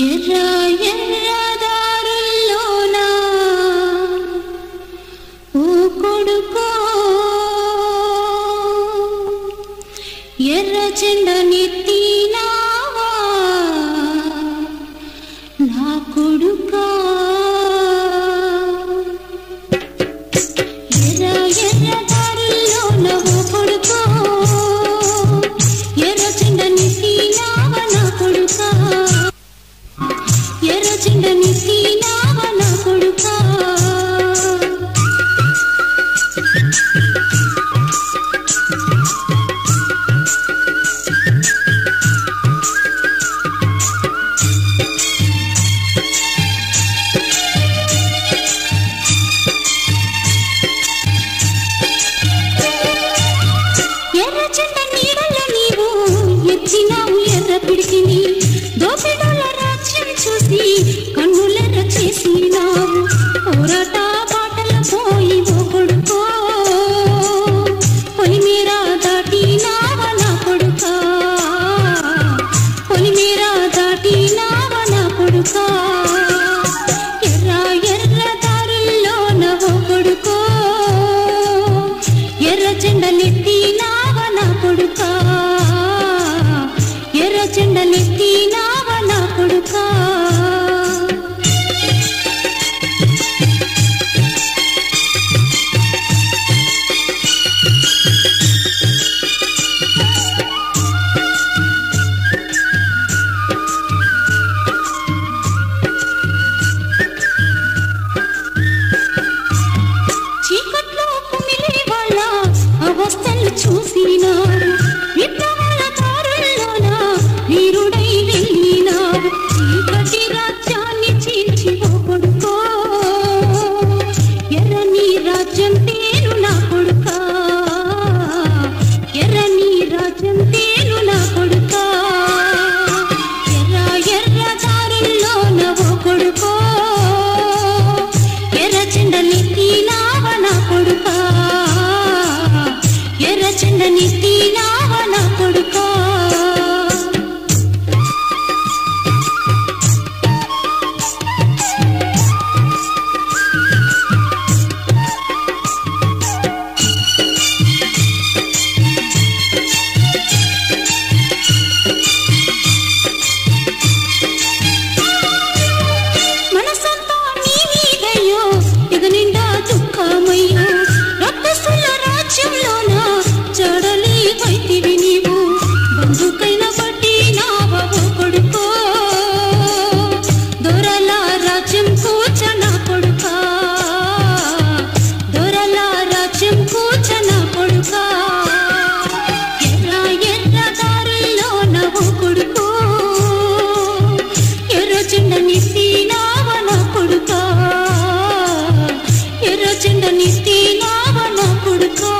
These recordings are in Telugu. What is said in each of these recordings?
ఎర్ర ఎర్ర దారుల్లోనా ఓ కొడుకో ఎర్ర జెండ నెత్తినావా నా కొడుకా ఎర్ర ఎర్ర దారుల్లోనా ఓ కొడుకో ఎర్ర జెండ నెత్తినావా నా కొడుకా ఎర్ర జెండ నెత్తినావా నా కొడుకా ఎర్ర జెండ నీడలో నీవు ఎత్తినావు ఎర్ర పిడికిని దోపిడోల రాజ్యం చూసి కన్నులెర్ర చేసినావు పోరాట బాటల పోయి ఓ కొడుకో పొలిమేరా దాటినావా నా కొడుకా పొలిమేరా దాటినావా నా కొడుకా ఎర్ర ఎర్ర దారుల్లోన ఓ కొడుకో ఎర్ర జెండలెత్తినావా నా కొడుకా ఎర్ర జెండలెత్తినావా నా కొడుకా చీకట్లో కుమిలే వాళ్ళ అవస్థలు చూసినారు విప్లవాల దారుల్లోన వీరుడై వెళ్ళినారు చీకటి రాజ్యాన్ని చీల్చి ఓ కొడుకో ఎర్రని రాజ్యం తేను నా కొడుకా ఎర్రని రాజ్యం తేను నా కొడుకా ఎర్ర ఎర్ర దారుల్లోన ఓ కొడుకో ఎర్ర జెండలెత్తినావా నా కొడుకా ఎర్ర జెండలెత్తినావా నా కొడుకా మనసంతా నీ మీదయ్యో ఇక నిండా దుఃఖమయ్యో రక్తస్తుల రాజ్యంలోన జడలి వైతివి నీవు బంధుకైన పట్టినావా ఓ కొడుకో దొరల రాజ్యం కూర్చ నా కొడుకా దొరల రాజ్యం కూర్చ నా కొడుకా ఎర్ర ఎర్ర దారుల్లోన ఓ కొడుకో ఎర్ర జెండలెత్తినావా నా కొడుకా ఎర్ర జెండలెత్తినావా నా కొడుకా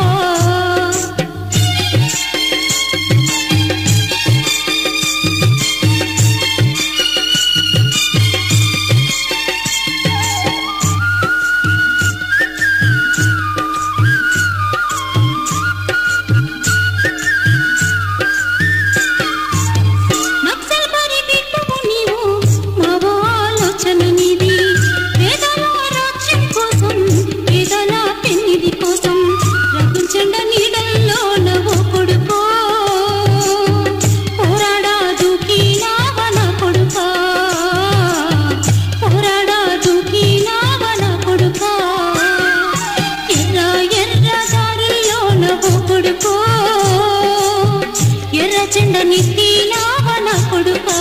నక్సల్ బారి బిడ్డవు నీవు మావో ఆలోచన నీది పేదల రాజ్యం కోసం పేదల పెన్నిది కోసం రఘుచండ నీడల్లోన ఓ కొడుకో పోరాడా దూకినావా నా కొడుకా పోరాడా దూకినావా నా కొడుకా ఎర్ర ఎర్ర దారుల్లోన ఓ కొడుకో ఎర్ర జెండలెత్తినావా నా కొడుకా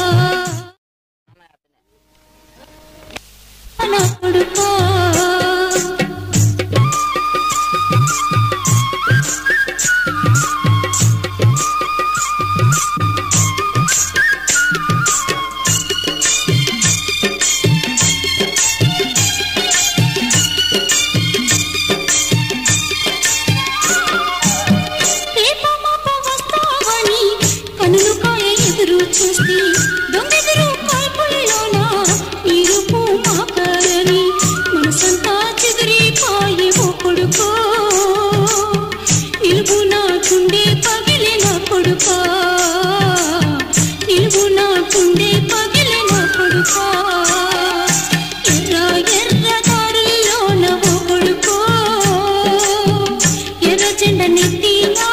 నా కొడుకా రేపమాప వస్తావని కనులు కాయ ఎదురు చూస్తే దొంగెదురు కాల్పుల్లోన ఇరుపు మాకరని మనసంతా చెదిరిపాయి ఓ కొడుకో నిలువు నా గుండె పగిలిన కొడుకా నిలువు నా గుండె పగిలిన కొడుకా చెండ నెత్తి నా